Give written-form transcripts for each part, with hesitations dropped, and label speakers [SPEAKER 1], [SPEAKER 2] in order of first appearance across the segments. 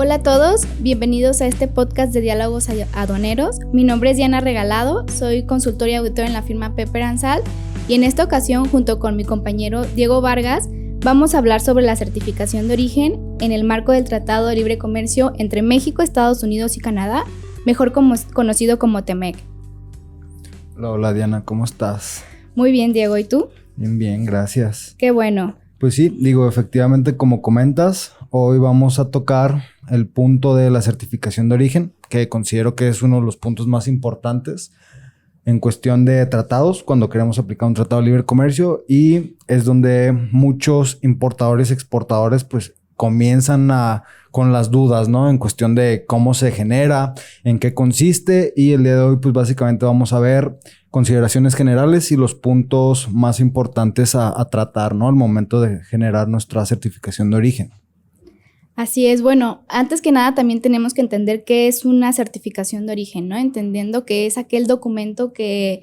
[SPEAKER 1] Hola a todos, bienvenidos a este podcast de Diálogos Aduaneros. Mi nombre es Diana Regalado, soy consultora y auditora en la firma Pepper & Salt y en esta ocasión, junto con mi compañero Diego Vargas, vamos a hablar sobre la certificación de origen en el marco del Tratado de Libre Comercio entre México, Estados Unidos y Canadá, mejor conocido como TEMEC.
[SPEAKER 2] Hola Diana, ¿cómo estás?
[SPEAKER 1] Muy bien, Diego, ¿y tú?
[SPEAKER 2] Bien, gracias.
[SPEAKER 1] Qué bueno.
[SPEAKER 2] Pues sí, efectivamente, como comentas, hoy vamos a tocar el punto de la certificación de origen, que considero que es uno de los puntos más importantes en cuestión de tratados, cuando queremos aplicar un tratado de libre comercio, y es donde muchos importadores y exportadores pues comienzan con las dudas, ¿no? En cuestión de cómo se genera, en qué consiste, y el día de hoy pues básicamente vamos a ver consideraciones generales y los puntos más importantes a tratar, ¿no? Al momento de generar nuestra certificación de origen.
[SPEAKER 1] Así es. Bueno, antes que nada también tenemos que entender qué es una certificación de origen, ¿no? Entendiendo que es aquel documento que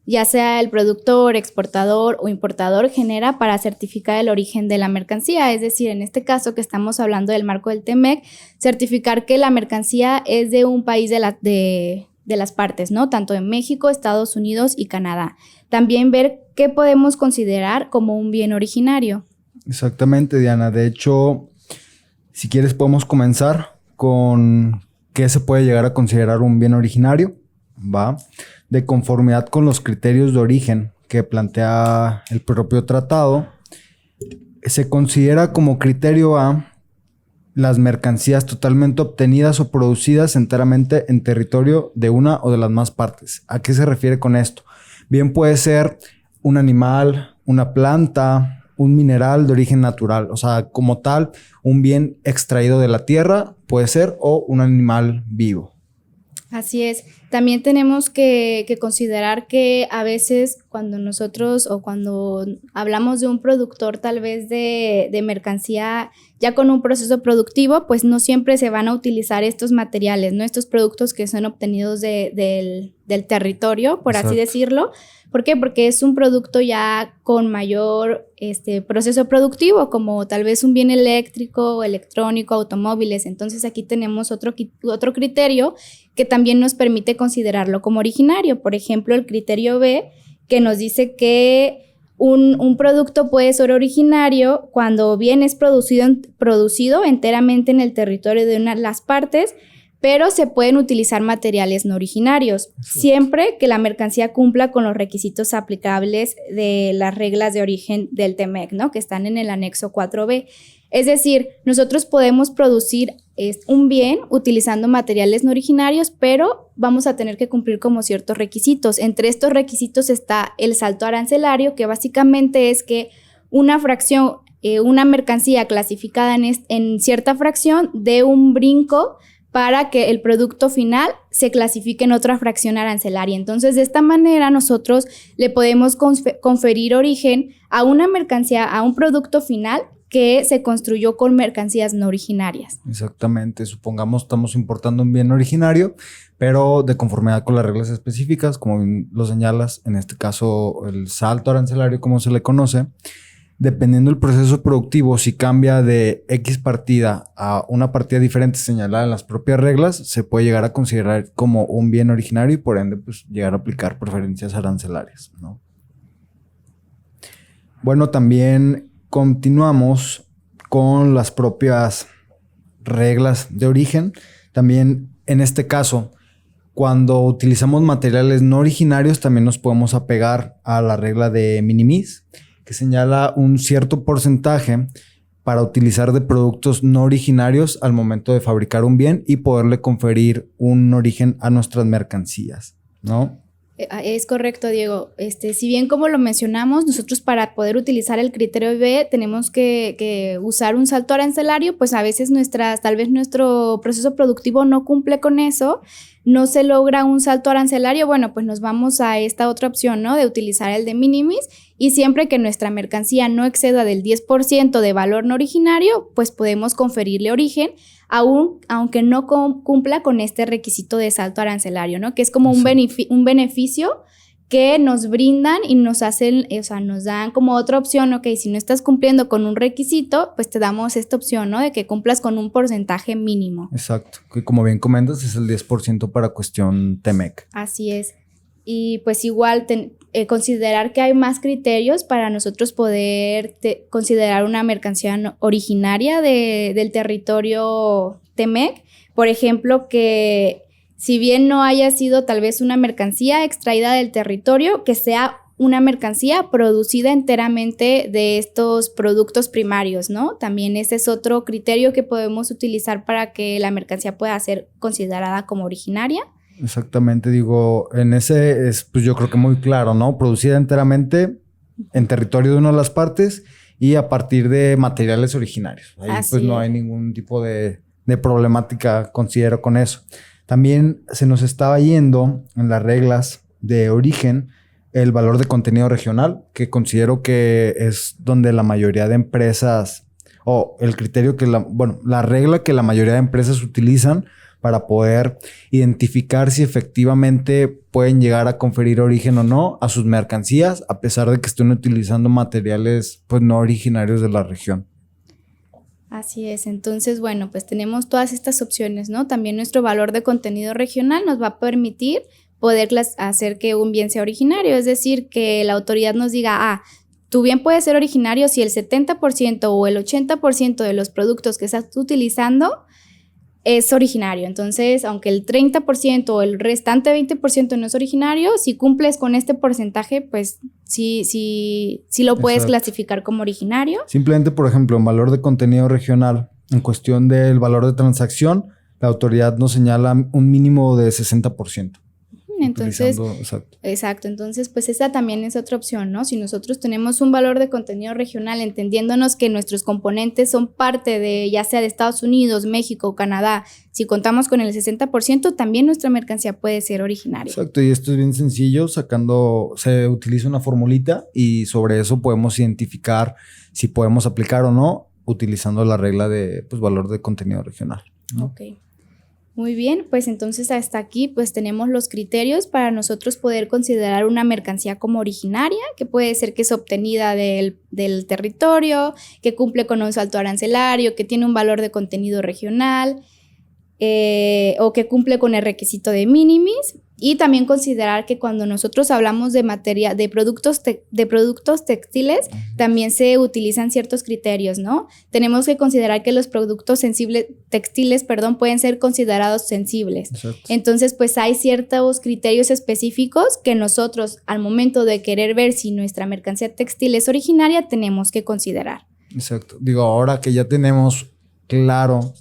[SPEAKER 1] ya sea el productor, exportador o importador genera para certificar el origen de la mercancía. Es decir, en este caso que estamos hablando del marco del TEMEC, certificar que la mercancía es de un país de las partes, ¿no? Tanto en México, Estados Unidos y Canadá. También ver qué podemos considerar como un bien originario.
[SPEAKER 2] Exactamente, Diana. De hecho, si quieres podemos comenzar con qué se puede llegar a considerar un bien originario, ¿va? De conformidad con los criterios de origen que plantea el propio tratado, se considera como criterio A las mercancías totalmente obtenidas o producidas enteramente en territorio de una o de las más partes. ¿A qué se refiere con esto? Bien puede ser un animal, una planta, un mineral de origen natural, o sea, como tal, un bien extraído de la tierra puede ser, o un animal vivo.
[SPEAKER 1] Así es. También tenemos que considerar que a veces cuando nosotros o cuando hablamos de un productor tal vez de mercancía ya con un proceso productivo, pues no siempre se van a utilizar estos materiales, ¿no? Estos productos que son obtenidos del territorio, por así decirlo. ¿Por qué? Porque es un producto ya con mayor proceso productivo, como tal vez un bien eléctrico, electrónico, automóviles. Entonces aquí tenemos otro criterio que también nos permite considerarlo como originario. Por ejemplo, el criterio B, que nos dice que un producto puede ser originario cuando bien es producido enteramente en el territorio de una de las partes, pero se pueden utilizar materiales no originarios, siempre que la mercancía cumpla con los requisitos aplicables de las reglas de origen del TEMEC, ¿no? Que están en el anexo 4B. Es decir, nosotros podemos producir un bien utilizando materiales no originarios, pero vamos a tener que cumplir como ciertos requisitos. Entre estos requisitos está el salto arancelario, que básicamente es que una fracción, una mercancía clasificada en cierta fracción dé un brinco para que el producto final se clasifique en otra fracción arancelaria. Entonces, de esta manera nosotros le podemos conferir origen a una mercancía, a un producto final que se construyó con mercancías no originarias.
[SPEAKER 2] Exactamente. Supongamos estamos importando un bien originario, pero de conformidad con las reglas específicas, como lo señalas, en este caso el salto arancelario, como se le conoce. Dependiendo del proceso productivo, si cambia de X partida a una partida diferente señalada en las propias reglas, se puede llegar a considerar como un bien originario y por ende pues, llegar a aplicar preferencias arancelarias, ¿no? Bueno, también continuamos con las propias reglas de origen. También en este caso, cuando utilizamos materiales no originarios, también nos podemos apegar a la regla de minimis, que señala un cierto porcentaje para utilizar de productos no originarios al momento de fabricar un bien y poderle conferir un origen a nuestras mercancías, ¿no?
[SPEAKER 1] Es correcto, Diego. Si bien como lo mencionamos, nosotros para poder utilizar el criterio B tenemos que usar un salto arancelario, pues a veces tal vez nuestro proceso productivo no cumple con eso, no se logra un salto arancelario, bueno, pues nos vamos a esta otra opción, ¿no? De utilizar el de minimis, y siempre que nuestra mercancía no exceda del 10% de valor no originario, pues podemos conferirle origen, aunque no cumpla con este requisito de salto arancelario, ¿no? Que es como un beneficio que nos brindan y nos hacen, o sea, nos dan como otra opción, ok, si no estás cumpliendo con un requisito, pues te damos esta opción, ¿no? De que cumplas con un porcentaje mínimo.
[SPEAKER 2] Exacto, que como bien comentas es el 10% para cuestión TEMEC.
[SPEAKER 1] Así es. Y pues igual considerar que hay más criterios para nosotros poder considerar una mercancía originaria del territorio TEMEC. Por ejemplo, que si bien no haya sido tal vez una mercancía extraída del territorio, que sea una mercancía producida enteramente de estos productos primarios, ¿no? También ese es otro criterio que podemos utilizar para que la mercancía pueda ser considerada como originaria.
[SPEAKER 2] Exactamente, digo, en ese es pues yo creo que muy claro, ¿no? Producida enteramente en territorio de una de las partes y a partir de materiales originarios. Ahí
[SPEAKER 1] Así
[SPEAKER 2] pues no
[SPEAKER 1] es.
[SPEAKER 2] hay ningún tipo de problemática, considero, con eso. También se nos estaba yendo en las reglas de origen el valor de contenido regional, que considero que es donde la mayoría de empresas, o el criterio que la regla que la mayoría de empresas utilizan para poder identificar si efectivamente pueden llegar a conferir origen o no a sus mercancías, a pesar de que estén utilizando materiales pues no originarios de la región.
[SPEAKER 1] Así es, entonces, bueno, pues tenemos todas estas opciones, ¿no? También nuestro valor de contenido regional nos va a permitir poder hacer que un bien sea originario, es decir, que la autoridad nos diga, tu bien puede ser originario si el 70% o el 80% de los productos que estás utilizando es originario. Entonces, aunque el 30% o el restante 20% no es originario, si cumples con este porcentaje, pues sí lo puedes clasificar como originario.
[SPEAKER 2] Simplemente, por ejemplo, en valor de contenido regional, en cuestión del valor de transacción, la autoridad nos señala un mínimo de 60%.
[SPEAKER 1] Entonces, exacto. Entonces, pues esa también es otra opción, ¿no? Si nosotros tenemos un valor de contenido regional, entendiéndonos que nuestros componentes son parte de, ya sea de Estados Unidos, México o Canadá, si contamos con el 60%, también nuestra mercancía puede ser originaria.
[SPEAKER 2] Exacto, y esto es bien sencillo, se utiliza una formulita y sobre eso podemos identificar si podemos aplicar o no, utilizando la regla de valor de contenido regional, ¿no?
[SPEAKER 1] Ok. Muy bien, pues entonces hasta aquí pues tenemos los criterios para nosotros poder considerar una mercancía como originaria, que puede ser que es obtenida del territorio, que cumple con un saldo arancelario, que tiene un valor de contenido regional o que cumple con el requisito de minimis. Y también considerar que cuando nosotros hablamos de productos textiles, también se utilizan ciertos criterios, ¿no? Tenemos que considerar que los productos textiles, pueden ser considerados sensibles.
[SPEAKER 2] Exacto.
[SPEAKER 1] Entonces, pues hay ciertos criterios específicos que nosotros, al momento de querer ver si nuestra mercancía textil es originaria, tenemos que considerar.
[SPEAKER 2] Exacto. Digo, ahora que ya tenemos claro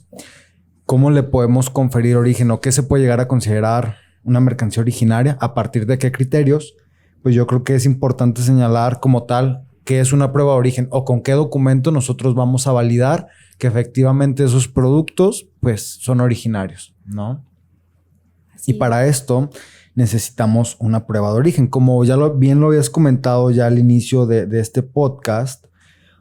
[SPEAKER 2] cómo le podemos conferir origen o qué se puede llegar a considerar una mercancía originaria, a partir de qué criterios, pues yo creo que es importante señalar como tal qué es una prueba de origen o con qué documento nosotros vamos a validar que efectivamente esos productos pues son originarios, ¿no?
[SPEAKER 1] Así.
[SPEAKER 2] Y para esto necesitamos una prueba de origen. Como ya bien lo habías comentado ya al inicio de este podcast,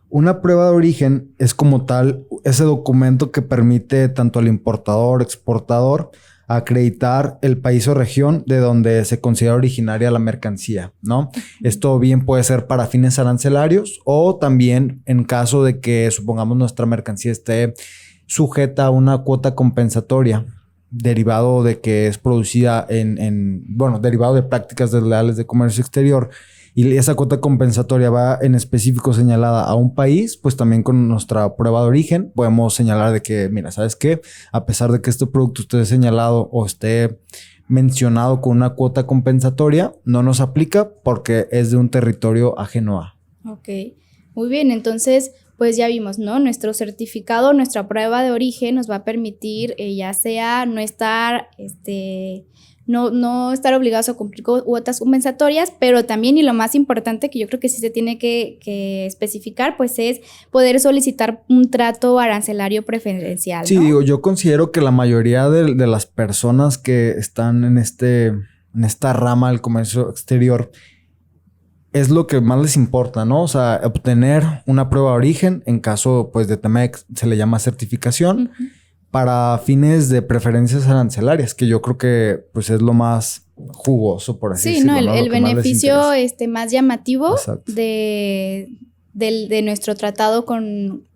[SPEAKER 2] una prueba de origen es como tal ese documento que permite tanto al importador, exportador, acreditar el país o región de donde se considera originaria la mercancía, ¿no? Esto bien puede ser para fines arancelarios o también en caso de que supongamos nuestra mercancía esté sujeta a una cuota compensatoria derivado de que es producida derivado de prácticas desleales de comercio exterior y esa cuota compensatoria va en específico señalada a un país, pues también con nuestra prueba de origen podemos señalar de que, mira, ¿sabes qué? A pesar de que este producto esté señalado o esté mencionado con una cuota compensatoria, no nos aplica porque es de un territorio ajeno a.
[SPEAKER 1] Ok, muy bien, entonces pues ya vimos, ¿no? Nuestro certificado, nuestra prueba de origen nos va a permitir ya sea no estar no estar obligados a cumplir cuotas compensatorias, pero también, y lo más importante que yo creo que sí se tiene que especificar, pues es poder solicitar un trato arancelario preferencial, ¿no?
[SPEAKER 2] Sí, digo, yo considero que la mayoría de las personas que están en esta rama del comercio exterior es lo que más les importa, ¿no? O sea, obtener una prueba de origen, en caso pues de TEMEC se le llama certificación, para fines de preferencias arancelarias, que yo creo que pues es lo más jugoso, por así
[SPEAKER 1] sí,
[SPEAKER 2] decirlo.
[SPEAKER 1] Sí, ¿no? El beneficio más llamativo de nuestro tratado con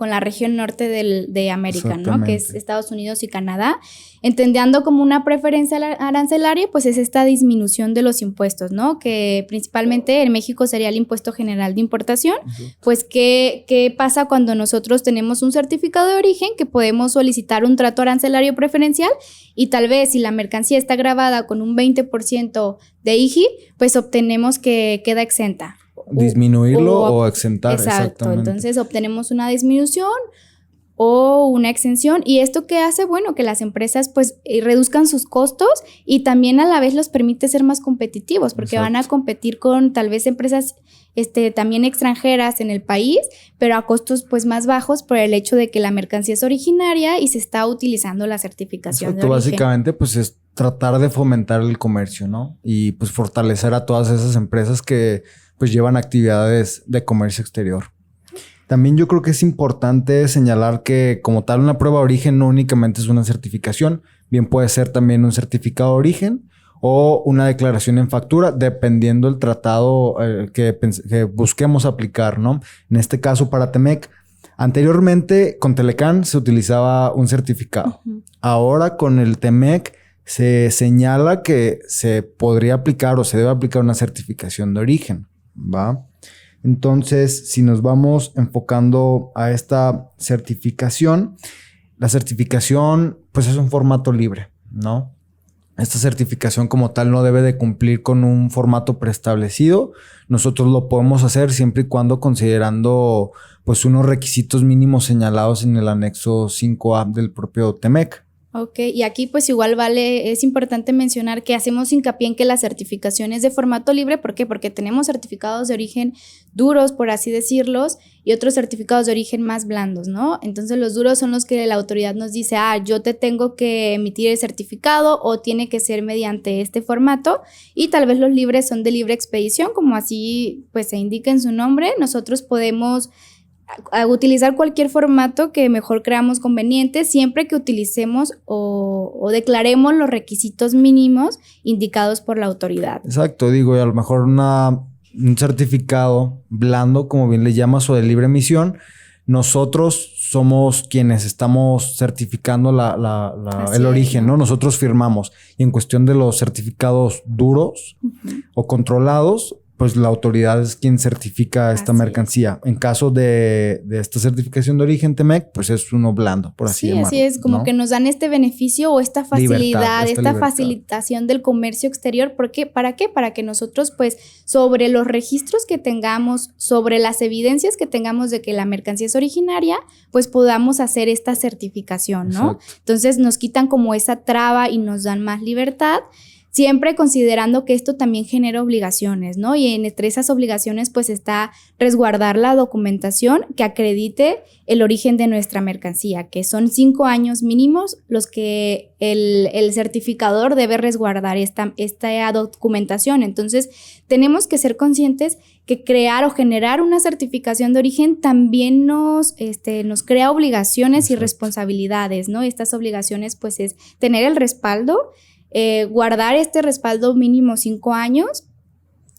[SPEAKER 1] la región norte de América, ¿no? Que es Estados Unidos y Canadá, entendiendo como una preferencia arancelaria, pues es esta disminución de los impuestos, ¿no? Que principalmente en México sería el impuesto general de importación. Pues, ¿qué pasa cuando nosotros tenemos un certificado de origen que podemos solicitar un trato arancelario preferencial y tal vez si la mercancía está grabada con un 20% de IGI, pues obtenemos que queda exenta.
[SPEAKER 2] Disminuirlo o exentar.
[SPEAKER 1] Exacto, entonces obtenemos una disminución o una exención. ¿Y esto qué hace? Bueno, que las empresas pues reduzcan sus costos y también a la vez los permite ser más competitivos porque van a competir con tal vez empresas también extranjeras en el país, pero a costos pues más bajos por el hecho de que la mercancía es originaria y se está utilizando la certificación de origen.
[SPEAKER 2] Básicamente pues es tratar de fomentar el comercio, ¿no? Y pues fortalecer a todas esas empresas que pues llevan actividades de comercio exterior. También yo creo que es importante señalar que como tal una prueba de origen no únicamente es una certificación, bien puede ser también un certificado de origen o una declaración en factura, dependiendo del tratado que busquemos aplicar, ¿no? En este caso para Temec, anteriormente con Telecán se utilizaba un certificado. Ahora con el Temec se señala que se podría aplicar o se debe aplicar una certificación de origen, ¿va? Entonces, si nos vamos enfocando a esta certificación, la certificación pues es un formato libre, ¿no? Esta certificación como tal no debe de cumplir con un formato preestablecido. Nosotros lo podemos hacer siempre y cuando considerando pues unos requisitos mínimos señalados en el anexo 5A del propio Temec.
[SPEAKER 1] Ok, y aquí pues igual es importante mencionar que hacemos hincapié en que la certificación es de formato libre. ¿Por qué? Porque tenemos certificados de origen duros, por así decirlos, y otros certificados de origen más blandos, ¿no? Entonces los duros son los que la autoridad nos dice, yo te tengo que emitir el certificado o tiene que ser mediante este formato, y tal vez los libres son de libre expedición, como así pues se indica en su nombre. Nosotros podemos a utilizar cualquier formato que mejor creamos conveniente, siempre que utilicemos o declaremos los requisitos mínimos indicados por la autoridad.
[SPEAKER 2] Exacto, digo, y a lo mejor un certificado blando, como bien le llamas, o de libre emisión, nosotros somos quienes estamos certificando el origen, ¿no? Nosotros firmamos. Y en cuestión de los certificados duros o controlados, pues la autoridad es quien certifica esta mercancía. En caso de esta certificación de origen Temec, pues es uno blando, por así llamarlo.
[SPEAKER 1] Sí, así es, como, ¿no?, que nos dan este beneficio o esta facilidad, esta facilitación del comercio exterior. ¿Por qué? ¿Para qué? Para que nosotros, pues, sobre los registros que tengamos, sobre las evidencias que tengamos de que la mercancía es originaria, pues podamos hacer esta certificación, ¿no? Exacto. Entonces nos quitan como esa traba y nos dan más libertad. Siempre considerando que esto también genera obligaciones, ¿no? Y entre esas obligaciones pues está resguardar la documentación que acredite el origen de nuestra mercancía, que son 5 años mínimos los que el certificador debe resguardar esta documentación. Entonces tenemos que ser conscientes que crear o generar una certificación de origen también nos crea obligaciones y responsabilidades, ¿no? Estas obligaciones pues es tener el respaldo, guardar este respaldo mínimo 5 años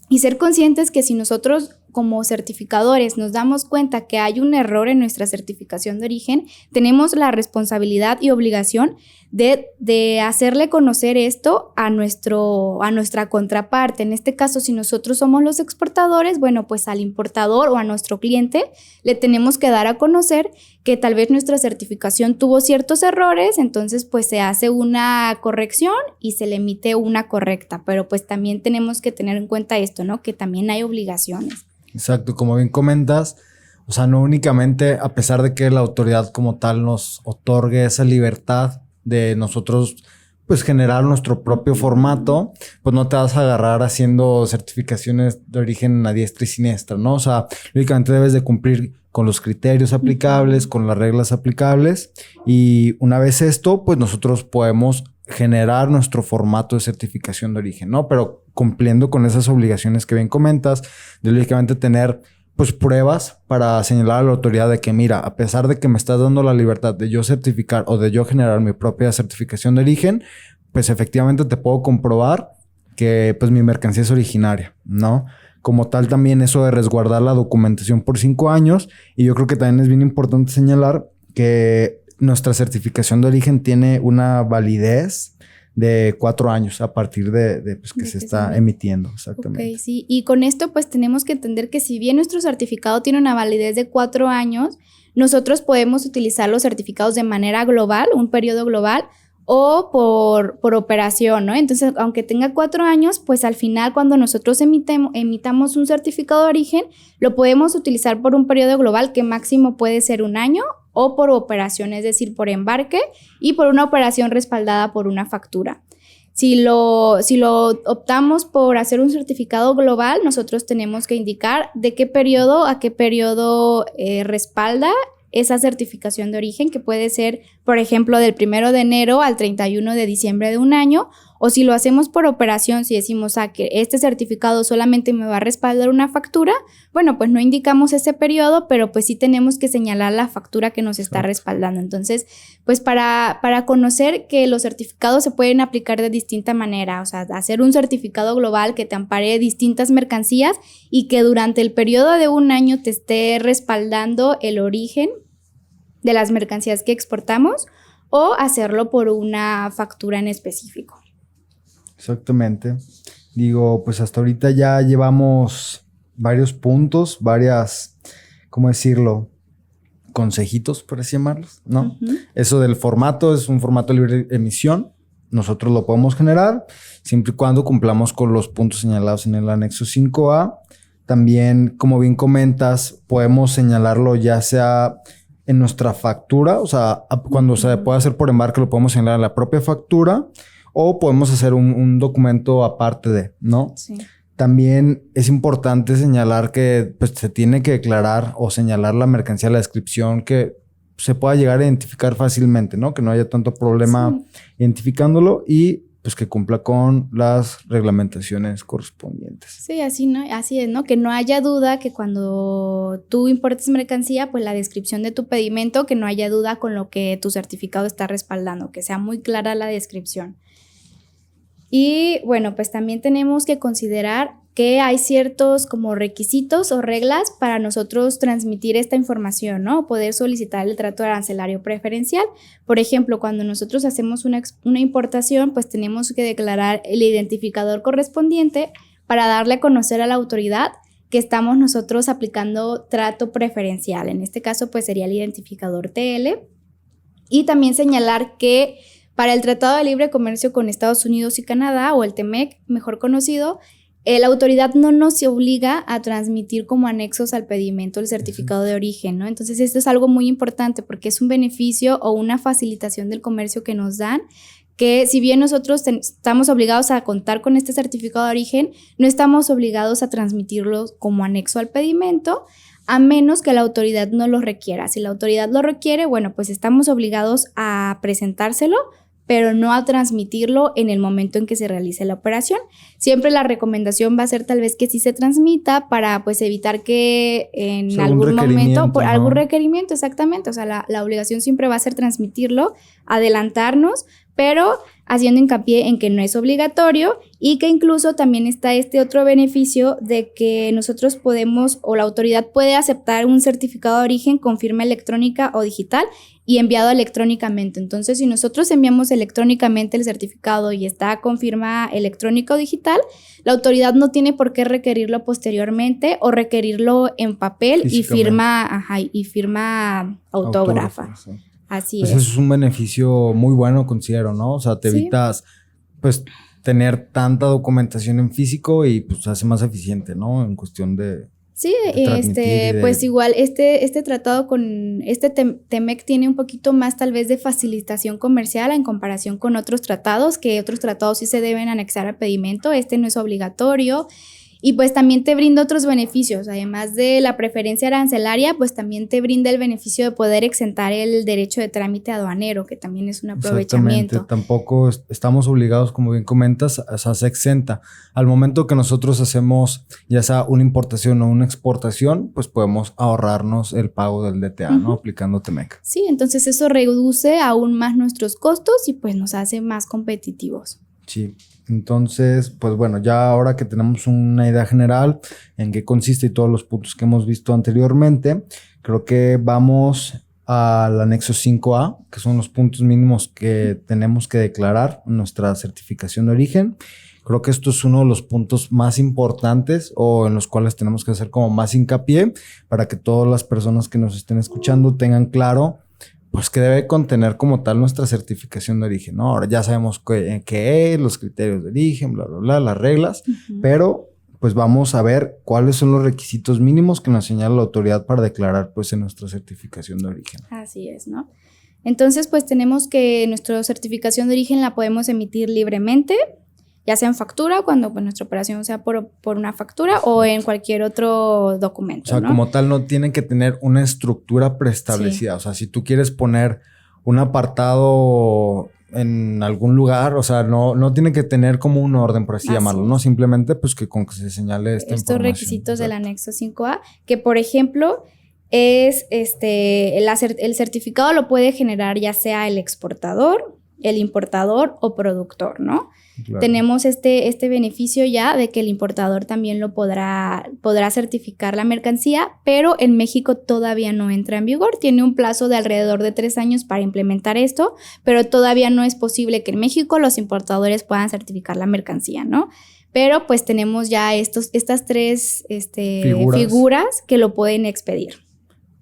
[SPEAKER 1] y ser conscientes que si nosotros como certificadores nos damos cuenta que hay un error en nuestra certificación de origen, tenemos la responsabilidad y obligación de hacerle conocer esto a nuestra contraparte. En este caso, si nosotros somos los exportadores, bueno, pues al importador o a nuestro cliente le tenemos que dar a conocer que tal vez nuestra certificación tuvo ciertos errores, entonces pues se hace una corrección y se le emite una correcta, pero pues también tenemos que tener en cuenta esto, ¿no? Que también hay obligaciones.
[SPEAKER 2] Exacto, como bien comentas, o sea, no únicamente a pesar de que la autoridad como tal nos otorgue esa libertad de nosotros pues generar nuestro propio formato, pues no te vas a agarrar haciendo certificaciones de origen a diestra y siniestra, ¿no? O sea, únicamente debes de cumplir con los criterios aplicables, con las reglas aplicables, y una vez esto, pues nosotros podemos generar nuestro formato de certificación de origen, ¿no? Pero cumpliendo con esas obligaciones que bien comentas, de lógicamente tener pues pruebas para señalar a la autoridad de que mira, a pesar de que me estás dando la libertad de yo certificar o de yo generar mi propia certificación de origen, pues efectivamente te puedo comprobar que pues mi mercancía es originaria, ¿no? Como tal también eso de resguardar la documentación por 5 años. Y yo creo que también es bien importante señalar que nuestra certificación de origen tiene una validez de 4 años a partir de pues, que se está emitiendo. Exactamente.
[SPEAKER 1] Ok, sí. Y con esto pues tenemos que entender que si bien nuestro certificado tiene una validez de 4 años, nosotros podemos utilizar los certificados de manera global, un periodo global, o por operación, ¿no? Entonces, aunque tenga 4 años, pues al final cuando nosotros emitamos un certificado de origen, lo podemos utilizar por un periodo global que máximo puede ser 1 año o por operación, es decir, por embarque y por una operación respaldada por una factura. Si lo optamos por hacer un certificado global, nosotros tenemos que indicar de qué periodo a qué periodo respalda esa certificación de origen, que puede ser, por ejemplo, del 1 de enero al 31 de diciembre de un año, o si lo hacemos por operación, si decimos que este certificado solamente me va a respaldar una factura, bueno, pues no indicamos ese periodo, pero pues sí tenemos que señalar la factura que nos está respaldando. Entonces, pues para conocer que los certificados se pueden aplicar de distinta manera, o sea, hacer un certificado global que te ampare distintas mercancías y que durante el periodo de 1 año te esté respaldando el origen de las mercancías que exportamos, o hacerlo por una factura en específico.
[SPEAKER 2] Exactamente. Digo, pues hasta ahorita ya llevamos varios puntos, ¿cómo decirlo? Consejitos, por así llamarlos, ¿no? Uh-huh. Eso del formato, es un formato libre de emisión. Nosotros lo podemos generar siempre y cuando cumplamos con los puntos señalados en el anexo 5A. También, como bien comentas, podemos señalarlo ya sea en nuestra factura, o sea, cuando se puede hacer por embarque lo podemos señalar en la propia factura, o podemos hacer un documento aparte de, ¿no? Sí. También es importante señalar que pues, se tiene que declarar o señalar la mercancía, la descripción, que se pueda llegar a identificar fácilmente, ¿no? Que no haya tanto problema identificándolo y pues que cumpla con las reglamentaciones correspondientes.
[SPEAKER 1] Sí, así es, ¿no? Que no haya duda que cuando tú importes mercancía, pues la descripción de tu pedimento, que no haya duda con lo que tu certificado está respaldando, que sea muy clara la descripción. Y bueno, pues también tenemos que considerar que hay ciertos como requisitos o reglas para nosotros transmitir esta información, ¿no? Poder solicitar el trato arancelario preferencial. Por ejemplo, cuando nosotros hacemos una importación, pues tenemos que declarar el identificador correspondiente para darle a conocer a la autoridad que estamos nosotros aplicando trato preferencial. En este caso, pues sería el identificador TL. Y también señalar que para el Tratado de Libre Comercio con Estados Unidos y Canadá, o el TEMEC, mejor conocido, la autoridad no nos obliga a transmitir como anexos al pedimento el certificado de origen, ¿no? Entonces, esto es algo muy importante porque es un beneficio o una facilitación del comercio que nos dan, que si bien nosotros estamos obligados a contar con este certificado de origen, no estamos obligados a transmitirlo como anexo al pedimento, a menos que la autoridad no lo requiera. Si la autoridad lo requiere, bueno, pues estamos obligados a presentárselo, pero no a transmitirlo en el momento en que se realice la operación. Siempre la recomendación va a ser tal vez que sí se transmita para pues evitar que en algún momento, por algún requerimiento, exactamente, o sea, la obligación siempre va a ser transmitirlo, adelantarnos, pero haciendo hincapié en que no es obligatorio y que incluso también está este otro beneficio de que nosotros podemos o la autoridad puede aceptar un certificado de origen con firma electrónica o digital y enviado electrónicamente. Entonces, si nosotros enviamos electrónicamente el certificado y está con firma electrónica o digital, la autoridad no tiene por qué requerirlo posteriormente o requerirlo en papel y firma autógrafa. Sí. Así
[SPEAKER 2] pues
[SPEAKER 1] es.
[SPEAKER 2] Eso es un beneficio muy bueno, considero, ¿no? O sea, te evitas, pues, tener tanta documentación en físico y, pues, hace más eficiente, ¿no? En cuestión de...
[SPEAKER 1] Sí, pues igual este tratado con este TEMEC tiene un poquito más tal vez de facilitación comercial en comparación con otros tratados, que otros tratados sí se deben anexar al pedimento, este no es obligatorio. Y pues también te brinda otros beneficios, además de la preferencia arancelaria, pues también te brinda el beneficio de poder exentar el derecho de trámite aduanero, que también es un aprovechamiento.
[SPEAKER 2] Exactamente, tampoco estamos obligados, como bien comentas, o sea, se exenta. Al momento que nosotros hacemos ya sea una importación o una exportación, pues podemos ahorrarnos el pago del DTA, ¿no? Aplicando TEMEC.
[SPEAKER 1] Sí, entonces eso reduce aún más nuestros costos y pues nos hace más competitivos.
[SPEAKER 2] Sí. Entonces, pues bueno, ya ahora que tenemos una idea general en qué consiste y todos los puntos que hemos visto anteriormente, creo que vamos al anexo 5A, que son los puntos mínimos que tenemos que declarar en nuestra certificación de origen. Creo que esto es uno de los puntos más importantes o en los cuales tenemos que hacer como más hincapié para que todas las personas que nos estén escuchando tengan claro pues que debe contener como tal nuestra certificación de origen, ¿no? Ahora ya sabemos qué es, los criterios de origen, bla, bla, bla, las reglas, pero pues vamos a ver cuáles son los requisitos mínimos que nos señala la autoridad para declarar pues en nuestra certificación de origen.
[SPEAKER 1] Así es, ¿no? Entonces, pues tenemos que nuestra certificación de origen la podemos emitir libremente, ya sea en factura, cuando pues, nuestra operación sea por una factura o en cualquier otro documento.
[SPEAKER 2] O sea,
[SPEAKER 1] ¿no?
[SPEAKER 2] como tal, no tienen que tener una estructura preestablecida. Sí. O sea, si tú quieres poner un apartado en algún lugar, o sea, no tiene que tener como un orden, por así llamarlo, ¿no? Simplemente, pues, que con que se señale esta
[SPEAKER 1] estos
[SPEAKER 2] información.
[SPEAKER 1] Requisitos del anexo 5A, que, por ejemplo, es el certificado lo puede generar ya sea el exportador, el importador o productor, ¿no? Claro. Tenemos este beneficio ya de que el importador también lo podrá certificar la mercancía, pero en México todavía no entra en vigor. Tiene un plazo de alrededor de 3 años para implementar esto, pero todavía no es posible que en México los importadores puedan certificar la mercancía, ¿no? Pero pues tenemos ya estas 3 figuras que lo pueden expedir.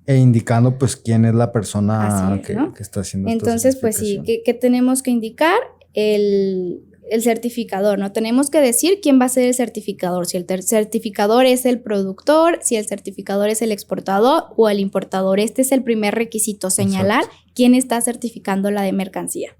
[SPEAKER 2] E indicando pues quién es la persona es, ¿no? que está haciendo esta
[SPEAKER 1] Entonces, pues sí, ¿qué tenemos que indicar? El certificador, ¿no? Tenemos que decir quién va a ser el certificador, si el certificador es el productor, si el certificador es el exportador o el importador. Este es el primer requisito, señalar quién está certificando la de mercancía.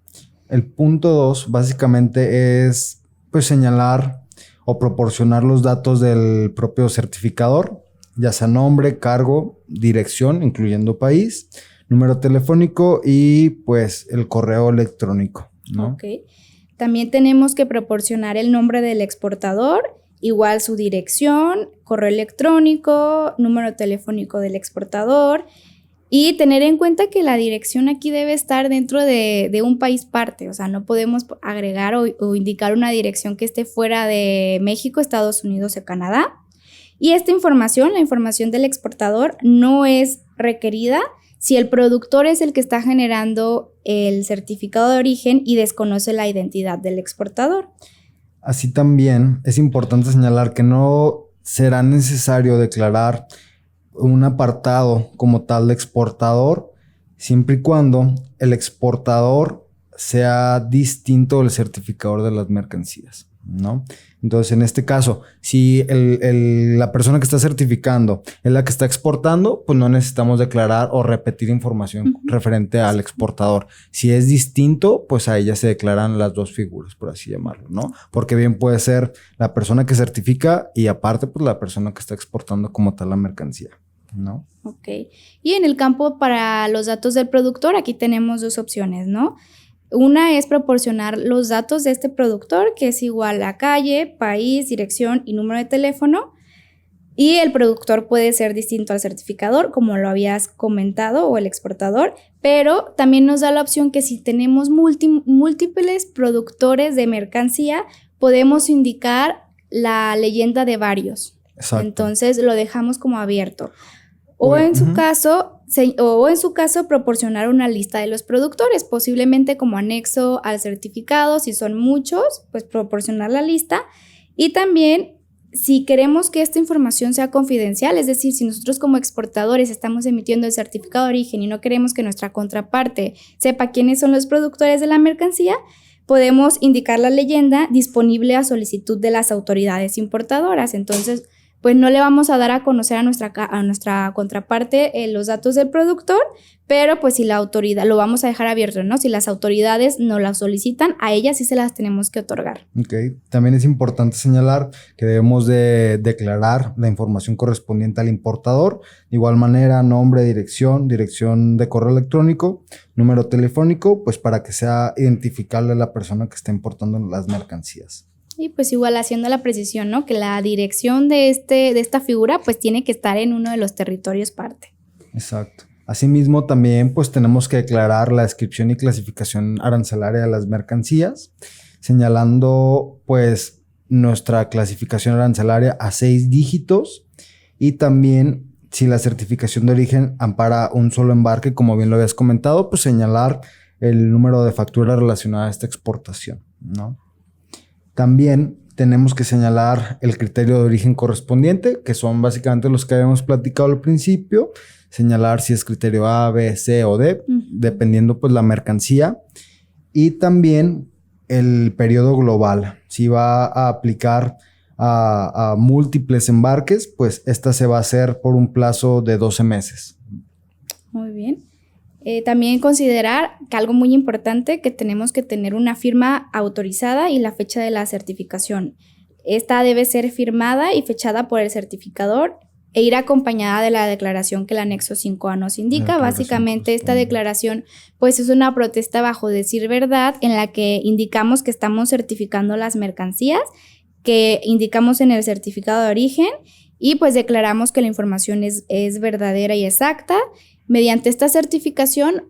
[SPEAKER 2] El punto 2 básicamente es pues señalar o proporcionar los datos del propio certificador, ya sea nombre, cargo, dirección, incluyendo país, número telefónico y pues el correo electrónico, ¿no?
[SPEAKER 1] Ok. También tenemos que proporcionar el nombre del exportador, igual su dirección, correo electrónico, número telefónico del exportador y tener en cuenta que la dirección aquí debe estar dentro de un país parte, o sea, no podemos agregar o indicar una dirección que esté fuera de México, Estados Unidos o Canadá. Y esta información, la información del exportador, no es requerida si el productor es el que está generando el certificado de origen y desconoce la identidad del exportador.
[SPEAKER 2] Así también es importante señalar que no será necesario declarar un apartado como tal de exportador siempre y cuando el exportador sea distinto del certificador de las mercancías, ¿no? Entonces, en este caso, si la persona que está certificando es la que está exportando, pues no necesitamos declarar o repetir información referente al exportador. Si es distinto, pues a ella se declaran las 2 figuras, por así llamarlo, ¿no? Porque bien puede ser la persona que certifica y aparte, pues la persona que está exportando como tal la mercancía, ¿no?
[SPEAKER 1] Ok. Y en el campo para los datos del productor, aquí tenemos 2 opciones, ¿no? Una es proporcionar los datos de este productor, que es igual a calle, país, dirección y número de teléfono. Y el productor puede ser distinto al certificador, como lo habías comentado, o el exportador. Pero también nos da la opción que si tenemos múltiples productores de mercancía, podemos indicar la leyenda de varios. Exacto. Entonces lo dejamos como abierto. O en su caso, proporcionar una lista de los productores, posiblemente como anexo al certificado. Si son muchos, pues proporcionar la lista. Y también, si queremos que esta información sea confidencial, es decir, si nosotros como exportadores estamos emitiendo el certificado de origen y no queremos que nuestra contraparte sepa quiénes son los productores de la mercancía, podemos indicar la leyenda disponible a solicitud de las autoridades importadoras. Entonces, pues no le vamos a dar a conocer a nuestra contraparte los datos del productor, pero pues si la autoridad, lo vamos a dejar abierto, ¿no? Si las autoridades nos las solicitan, a ellas sí se las tenemos que otorgar.
[SPEAKER 2] Ok. También es importante señalar que debemos de declarar la información correspondiente al importador. De igual manera, nombre, dirección de correo electrónico, número telefónico, pues para que sea identificable la persona que está importando las mercancías.
[SPEAKER 1] Y pues igual haciendo la precisión, ¿no? Que la dirección de esta figura pues tiene que estar en uno de los territorios parte.
[SPEAKER 2] Exacto. Asimismo también pues tenemos que declarar la descripción y clasificación arancelaria de las mercancías. señalando pues nuestra clasificación arancelaria a 6 dígitos y también si la certificación de origen ampara un solo embarque, como bien lo habías comentado, pues señalar el número de facturas relacionada a esta exportación, ¿no? También tenemos que señalar el criterio de origen correspondiente, que son básicamente los que habíamos platicado al principio, señalar si es criterio A, B, C o D, dependiendo pues la mercancía, y también el periodo global. Si va a aplicar a múltiples embarques, pues esta se va a hacer por un plazo de 12 meses.
[SPEAKER 1] Muy bien. También considerar que algo muy importante, que tenemos que tener una firma autorizada y la fecha de la certificación. Esta debe ser firmada y fechada por el certificador e ir acompañada de la declaración que el anexo 5A nos indica. Básicamente esta declaración pues es una protesta bajo decir verdad en la que indicamos que estamos certificando las mercancías, que indicamos en el certificado de origen y pues declaramos que la información es verdadera y exacta. Mediante esta certificación,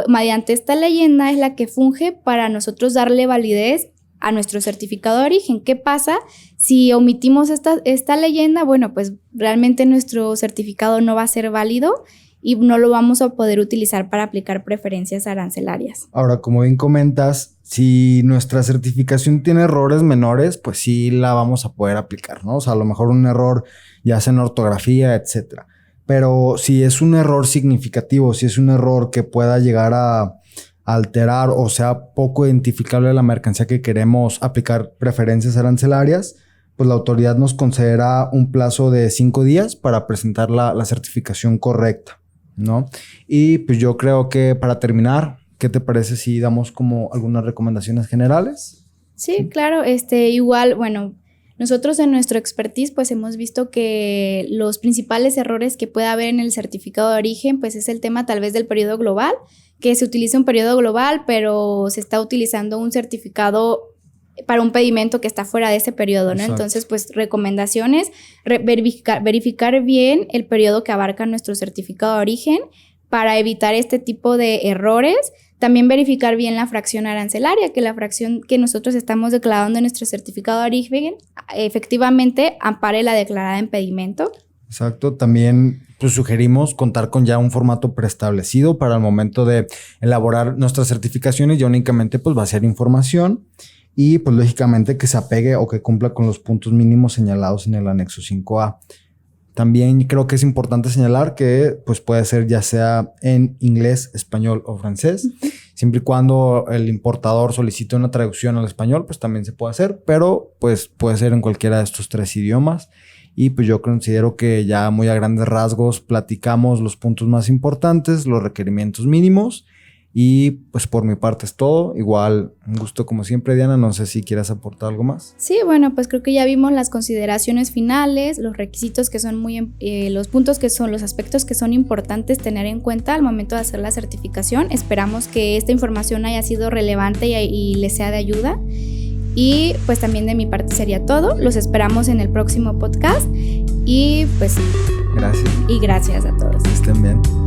[SPEAKER 1] mediante esta leyenda es la que funge para nosotros darle validez a nuestro certificado de origen. ¿Qué pasa si omitimos esta leyenda? Bueno, pues realmente nuestro certificado no va a ser válido y no lo vamos a poder utilizar para aplicar preferencias arancelarias.
[SPEAKER 2] Ahora, como bien comentas, si nuestra certificación tiene errores menores, pues sí la vamos a poder aplicar, ¿no? O sea, a lo mejor un error ya sea en ortografía, etcétera. Pero si es un error significativo, si es un error que pueda llegar a alterar o sea poco identificable la mercancía que queremos aplicar preferencias arancelarias, pues la autoridad nos concederá un plazo de 5 días para presentar la certificación correcta, ¿no? Y pues yo creo que para terminar, ¿qué te parece si damos como algunas recomendaciones generales?
[SPEAKER 1] Sí, claro. Igual, bueno, nosotros en nuestro expertise pues hemos visto que los principales errores que puede haber en el certificado de origen pues es el tema tal vez del periodo global, que se utiliza un periodo global pero se está utilizando un certificado para un pedimento que está fuera de ese periodo, ¿no? Exacto. Entonces pues recomendaciones, verificar bien el periodo que abarca nuestro certificado de origen para evitar este tipo de errores. También verificar bien la fracción arancelaria, que la fracción que nosotros estamos declarando en nuestro certificado de origen efectivamente ampare la declarada en pedimento.
[SPEAKER 2] Exacto. También pues sugerimos contar con ya un formato preestablecido para el momento de elaborar nuestras certificaciones. Ya únicamente pues va a ser información y pues lógicamente que se apegue o que cumpla con los puntos mínimos señalados en el anexo 5A. También creo que es importante señalar que pues puede ser ya sea en inglés, español o francés. Siempre y cuando el importador solicite una traducción al español, pues también se puede hacer, pero pues puede ser en cualquiera de estos 3 idiomas. Y pues yo considero que ya muy a grandes rasgos platicamos los puntos más importantes, los requerimientos mínimos. Y pues por mi parte es todo. Igual, un gusto como siempre, Diana. No sé si quieras aportar algo más.
[SPEAKER 1] Sí, bueno, pues creo que ya vimos las consideraciones finales, los requisitos que son los puntos que son, los aspectos que son importantes tener en cuenta al momento de hacer la certificación. Esperamos que esta información haya sido relevante y les sea de ayuda. Y pues también de mi parte sería todo. Los esperamos en el próximo podcast. Y pues
[SPEAKER 2] gracias.
[SPEAKER 1] Y gracias a todos.
[SPEAKER 2] Que estén bien.